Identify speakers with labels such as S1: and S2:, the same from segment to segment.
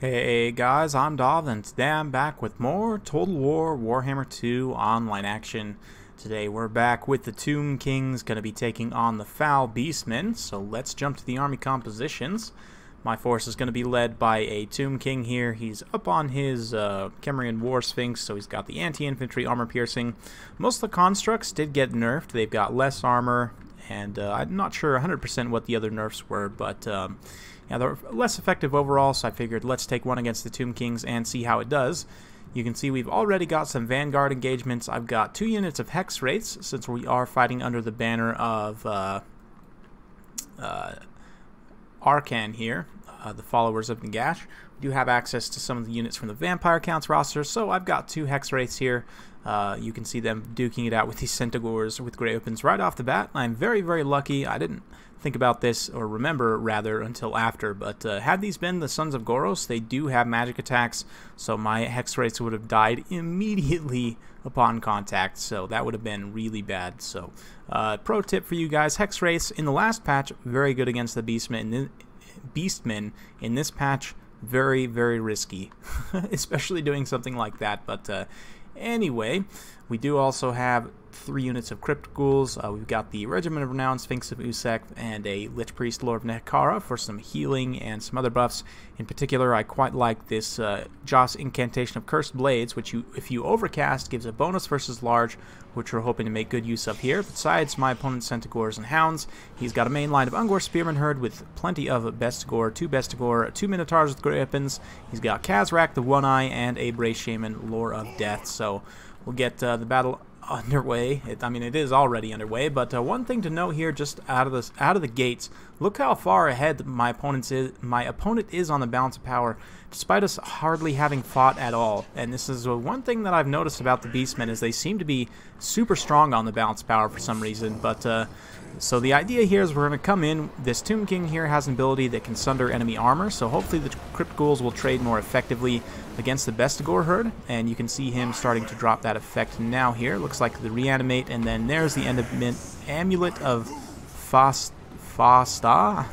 S1: Hey guys, I'm Dov, and today I'm back with more Total War Warhammer 2 online action. Today we're back with the Tomb Kings, going to be taking on the Foul Beastmen, so let's jump to the army compositions. My force is going to be led by a Tomb King here. He's up on his Kemerian War Sphinx, so he's got the anti-infantry armor piercing. Most of the constructs did get nerfed. They've got less armor, and I'm not sure 100% what the other nerfs were, but yeah, they're less effective overall, so I figured let's take one against the Tomb Kings and see how it does. You can see we've already got some Vanguard engagements. I've got 2 units of Hex Wraiths, since we are fighting under the banner of Arcan here, the followers of Nagash. We do have access to some of the units from the Vampire Counts roster, so I've got 2 Hex Wraiths here. You can see them duking it out with these Centaurs with Grey Opens right off the bat. I'm very, very lucky. I didn't think about this, or remember rather, until after, but had these been the Sons of Goros, they do have magic attacks, so my Hex Wraiths would have died immediately upon contact, so that would have been really bad. So pro tip for you guys, Hex Wraiths in the last patch, very good against the Beastmen. In this patch, very, very risky, especially doing something like that, but anyway, we do also have 3 units of Crypt Ghouls. We've got the Regiment of Renown, Sphinx of Usek, and a Lich Priest, Lord of Nekara for some healing and some other buffs. In particular, I quite like this Joss Incantation of Cursed Blades, which if you overcast, gives a bonus versus large, which we're hoping to make good use of here. Besides my opponent's Centaurs and Hounds, he's got a main line of Ungor Spearman Herd with plenty of Bestigor, 2 Bestigor, 2 Minotaurs with Grey Weapons. He's got Kazrak, the One Eye, and a Bray Shaman, Lore of Death. So we'll get the battle underway. It is already underway, but one thing to note here, just out of the gates, look how far ahead my opponent is on the balance of power, despite us hardly having fought at all. And this is one thing that I've noticed about the Beastmen, is they seem to be super strong on the balance of power for some reason. But so the idea here is we're going to come in. This Tomb King here has an ability that can sunder enemy armor, so hopefully the Crypt Ghouls will trade more effectively against the Bestigor herd, and you can see him starting to drop that effect now here. Looks like the Reanimate, and then there's the Amulet of Fasta,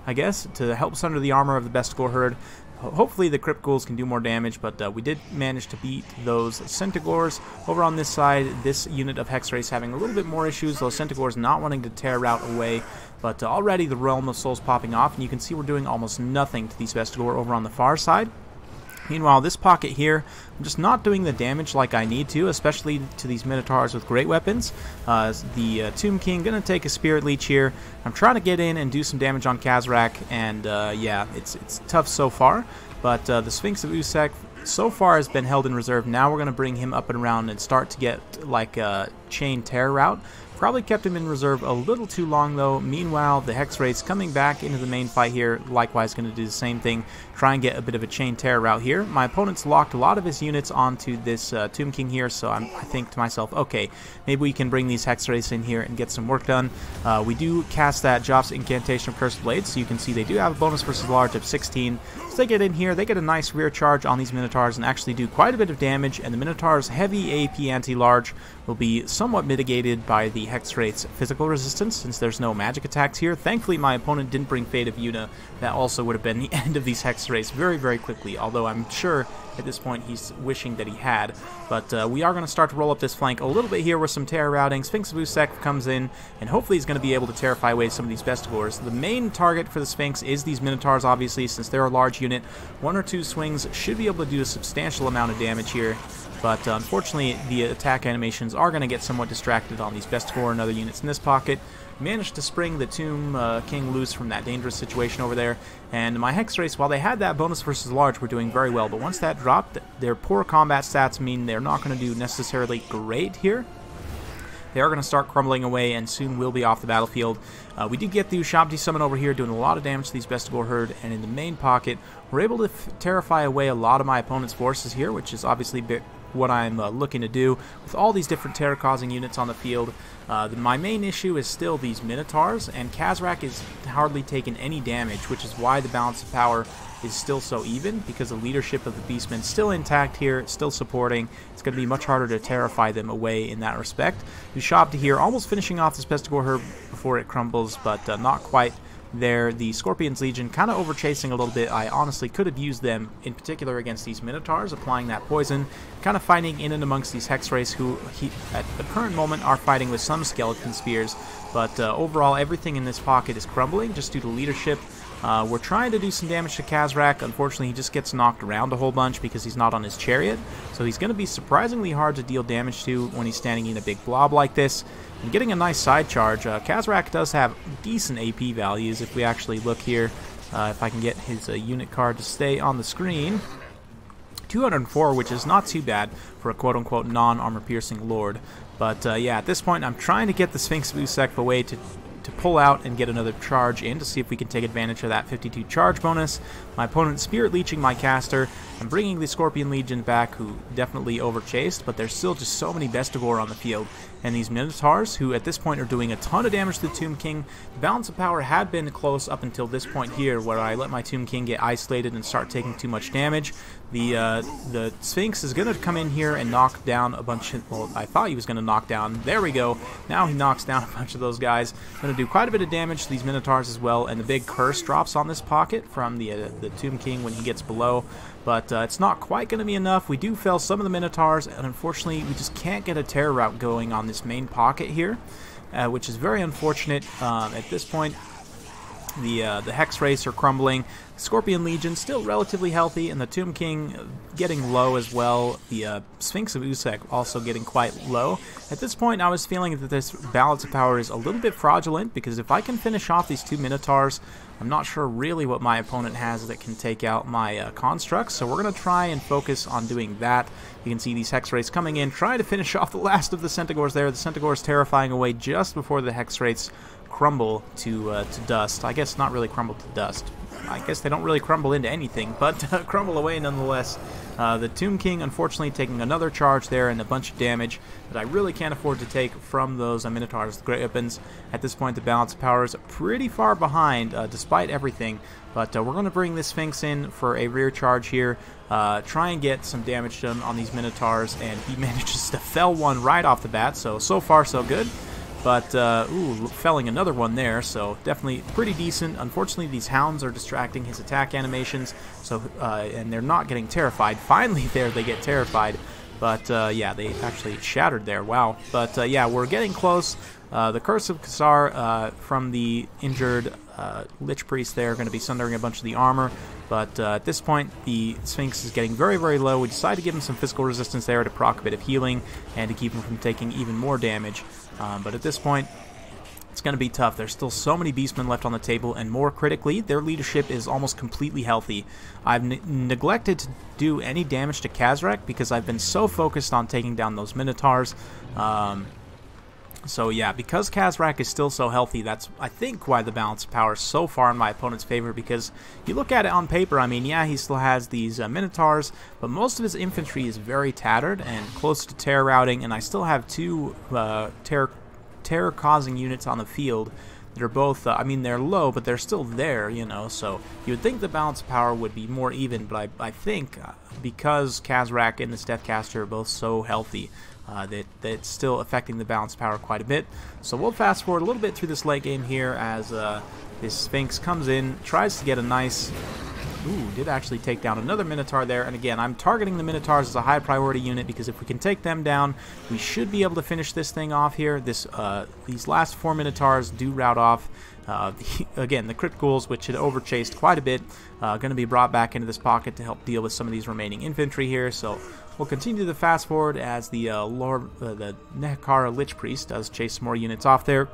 S1: I guess, to help sunder the armor of the Bestigor herd. Hopefully the Crypt Ghouls can do more damage, but we did manage to beat those Centaurs. Over on this side, this unit of Hex Wraiths having a little bit more issues, those Centaurs not wanting to tear route away, but already the Realm of Souls popping off, and you can see we're doing almost nothing to these Bestigor over on the far side. Meanwhile, this pocket here, I'm just not doing the damage like I need to, especially to these Minotaurs with great weapons. The Tomb King going to take a Spirit Leech here. I'm trying to get in and do some damage on Kazrak, and yeah, it's tough so far. But the Sphinx of Usek so far has been held in reserve. Now we're going to bring him up and around and start to get like a chain tear route. Probably kept him in reserve a little too long though. Meanwhile, the Hex Wraiths coming back into the main fight here, likewise going to do the same thing, try and get a bit of a chain tear route here. My opponent's locked a lot of his units onto this Tomb King here, so I think to myself, okay, maybe we can bring these Hex Wraiths in here and get some work done. We do cast that Joss Incantation of Cursed Blades, so you can see they do have a bonus versus large of 16. So they get in here, they get a nice rear charge on these Minotaurs and actually do quite a bit of damage, and the Minotaurs' heavy AP anti-large will be somewhat mitigated by the Hex Wraith's physical resistance, since there's no magic attacks here. Thankfully, my opponent didn't bring Fate of Yuna. That also would have been the end of these Hex Wraiths very, very quickly, although I'm sure at this point he's wishing that he had. But we are going to start to roll up this flank a little bit here with some terror routing. Sphinx of Usek comes in, and hopefully he's going to be able to terrify away some of these Bestigors. The main target for the Sphinx is these Minotaurs, obviously, since they're a large unit. 1 or 2 swings should be able to do a substantial amount of damage here. But unfortunately, the attack animations are going to get somewhat distracted on these Bestigor and other units in this pocket. Managed to spring the Tomb King loose from that dangerous situation over there. And my Hex Wraiths, while they had that bonus versus large, were doing very well. But once that dropped, their poor combat stats mean they're not going to do necessarily great here. They are going to start crumbling away and soon will be off the battlefield. We did get the Ushabti summon over here doing a lot of damage to these Bestigor herd, and in the main pocket, we're able to terrify away a lot of my opponent's forces here, which is obviously what I'm looking to do with all these different terror-causing units on the field. My main issue is still these Minotaurs, and Kazrak is hardly taking any damage, which is why the balance of power is still so even, because the leadership of the Beastmen still intact here, still supporting. It's going to be much harder to terrify them away in that respect. Ushabti here almost finishing off this Bestigor herd before it crumbles, but not quite. there. The Scorpion's Legion kind of overchasing a little bit. I honestly could have used them in particular against these Minotaurs, applying that poison, kind of fighting in and amongst these Hexwraiths who at the current moment are fighting with some skeleton spears, but overall everything in this pocket is crumbling just due to leadership. We're trying to do some damage to Khazrak. Unfortunately, he just gets knocked around a whole bunch because he's not on his chariot, so he's going to be surprisingly hard to deal damage to when he's standing in a big blob like this. And getting a nice side charge. Khazrak does have decent AP values if we actually look here. If I can get his unit card to stay on the screen. 204, which is not too bad for a quote-unquote non-armor-piercing lord. But yeah, at this point, I'm trying to get the Sphinx of Usek away to pull out and get another charge in to see if we can take advantage of that 52 charge bonus. My opponent Spirit Leeching my caster and bringing the Scorpion Legion back, who definitely overchased, but there's still just so many Bestigor on the field. And these Minotaurs, who at this point are doing a ton of damage to the Tomb King. The balance of power had been close up until this point here, where I let my Tomb King get isolated and start taking too much damage. The Sphinx is going to come in here and knock down a bunch of, well, I thought he was going to knock down, there we go. Now he knocks down a bunch of those guys. Going to do quite a bit of damage to these Minotaurs as well, and the big curse drops on this pocket from the Tomb King when he gets below. But it's not quite going to be enough. We do fell some of the Minotaurs, and unfortunately we just can't get a terror route going on this main pocket here, which is very unfortunate. At this point, the Hexwraiths are crumbling. The Scorpion Legion still relatively healthy, and the Tomb King getting low as well. The Sphinx of Usek also getting quite low. At this point, I was feeling that this balance of power is a little bit fraudulent, because if I can finish off these two Minotaurs, I'm not sure really what my opponent has that can take out my constructs, so we're going to try and focus on doing that. You can see these Hexwraiths coming in, trying to finish off the last of the Centaurs there. The Centaurs terrifying away just before the Hexwraiths crumble to dust. I guess not really crumble to dust. I guess they don't really crumble into anything, but crumble away nonetheless. The Tomb King, unfortunately, taking another charge there and a bunch of damage that I really can't afford to take from those Minotaurs with great weapons. At this point, the balance of power is pretty far behind, despite everything. But we're going to bring this Sphinx in for a rear charge here, try and get some damage done on these Minotaurs, and he manages to fell one right off the bat, so far so good. But, ooh, felling another one there, so definitely pretty decent. Unfortunately, these hounds are distracting his attack animations, so and they're not getting terrified. Finally, there they get terrified. But, yeah, they actually shattered there. Wow. But, yeah, we're getting close. The Curse of Kassar from the injured Lich Priest there are going to be sundering a bunch of the armor. But at this point, the Sphinx is getting very, very low. We decide to give him some physical resistance there to proc a bit of healing and to keep him from taking even more damage. But at this point, it's going to be tough. There's still so many Beastmen left on the table, and more critically, their leadership is almost completely healthy. I've neglected to do any damage to Khazrak because I've been so focused on taking down those Minotaurs. So yeah, because Khazrak is still so healthy, that's, I think, why the balance of power is so far in my opponent's favor, because you look at it on paper, I mean, yeah, he still has these Minotaurs, but most of his infantry is very tattered and close to terror routing, and I still have two terror-causing units on the field that are both, I mean, they're low, but they're still there, you know, so you would think the balance of power would be more even, but I think because Khazrak and the Deathcaster are both so healthy, that's still affecting the balance power quite a bit. So we'll fast forward a little bit through this late game here as this Sphinx comes in, tries to get a nice... Ooh, did actually take down another Minotaur there. And again, I'm targeting the Minotaurs as a high priority unit because if we can take them down, we should be able to finish this thing off here. These last 4 Minotaurs do rout off. Again, the crit ghouls, which had overchased quite a bit, going to be brought back into this pocket to help deal with some of these remaining infantry here. So we'll continue to fast forward as the Nehekara Lich Priest does chase some more units off there.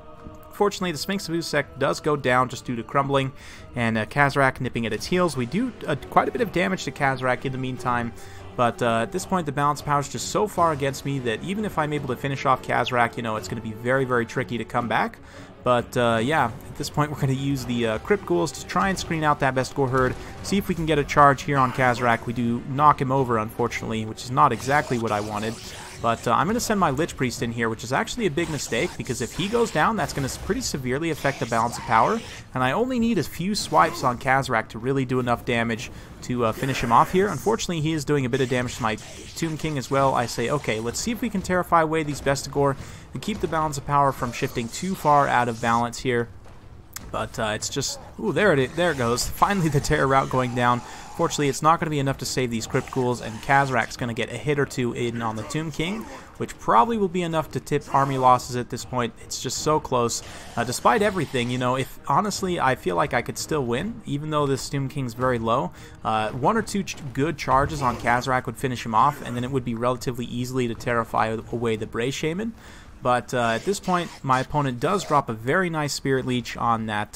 S1: Fortunately, the Sphinx of Usek does go down just due to crumbling, and Khazrak nipping at its heels. We do quite a bit of damage to Khazrak in the meantime, but at this point the balance power is just so far against me that even if I'm able to finish off Khazrak, you know, it's going to be very, very tricky to come back. But yeah, at this point we're going to use the Crypt Ghouls to try and screen out that Bestigor herd, see if we can get a charge here on Khazrak. We do knock him over, unfortunately, which is not exactly what I wanted. But I'm going to send my Lich Priest in here, which is actually a big mistake, because if he goes down, that's going to pretty severely affect the balance of power. And I only need a few swipes on Khazrak to really do enough damage to finish him off here. Unfortunately, he is doing a bit of damage to my Tomb King as well. I say, okay, let's see if we can terrify away these Bestigor and keep the balance of power from shifting too far out of balance here. But it's just, ooh, there it goes. Finally the terror route going down. Fortunately, it's not going to be enough to save these Crypt Ghouls, and Kazrak's going to get a hit or two in on the Tomb King, which probably will be enough to tip army losses at this point. It's just so close. Despite everything, you know, if honestly, I feel like I could still win, even though this Tomb King's very low. One or two good charges on Kazrak would finish him off, and then it would be relatively easily to terrify away the Bray Shaman. But at this point, my opponent does drop a very nice Spirit Leech on that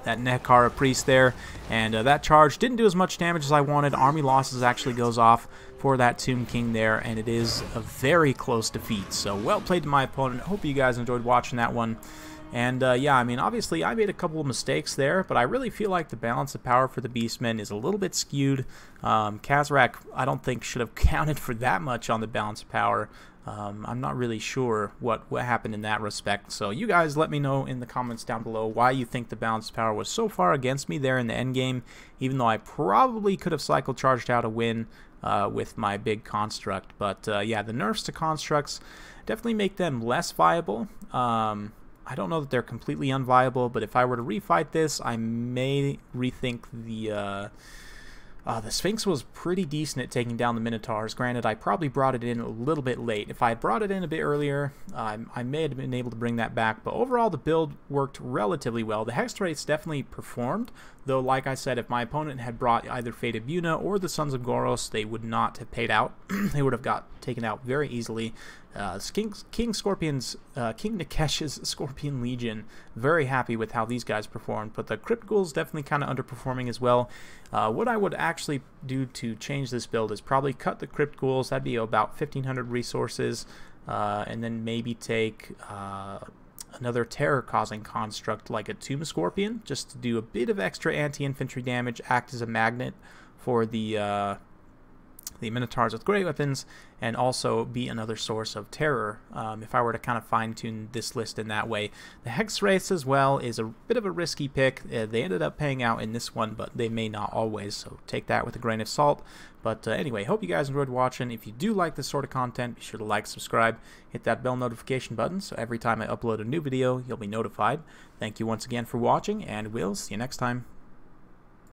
S1: Nekara Priest there, and that charge didn't do as much damage as I wanted. Army losses actually goes off for that Tomb King there, and it is a very close defeat. So well played to my opponent. Hope you guys enjoyed watching that one. And yeah, I mean, obviously I made a couple of mistakes there, but I really feel like the balance of power for the Beastmen is a little bit skewed. Kazrak, I don't think, should have counted for that much on the balance of power. I'm not really sure what happened in that respect. So you guys let me know in the comments down below why you think the balance of power was so far against me there in the end game, even though I probably could have cycle charged out a win with my big construct. But yeah, the nerfs to constructs definitely make them less viable. I don't know that they're completely unviable, but if I were to refight this, I may rethink the Sphinx was pretty decent at taking down the Minotaurs. Granted, I probably brought it in a little bit late. If I had brought it in a bit earlier, I may have been able to bring that back. But overall, the build worked relatively well. The Hex Wraiths definitely performed, though, like I said, if my opponent had brought either Fated Buna or the Sons of Goros, they would not have paid out. They would have got taken out very easily. King Nikesh's Scorpion Legion, very happy with how these guys performed, but the Crypt Ghouls definitely kind of underperforming as well. What I would actually do to change this build is probably cut the Crypt Ghouls. That'd be about 1,500 resources, and then maybe take another terror-causing construct like a Tomb Scorpion, just to do a bit of extra anti-infantry damage, act as a magnet for the Minotaurs with great weapons, and also be another source of terror if I were to kind of fine-tune this list in that way. The Hex Wraiths as well is a bit of a risky pick. They ended up paying out in this one, but they may not always, so take that with a grain of salt. But anyway, hope you guys enjoyed watching. If you do like this sort of content, be sure to like, subscribe, hit that bell notification button, so every time I upload a new video, you'll be notified. Thank you once again for watching, and we'll see you next time.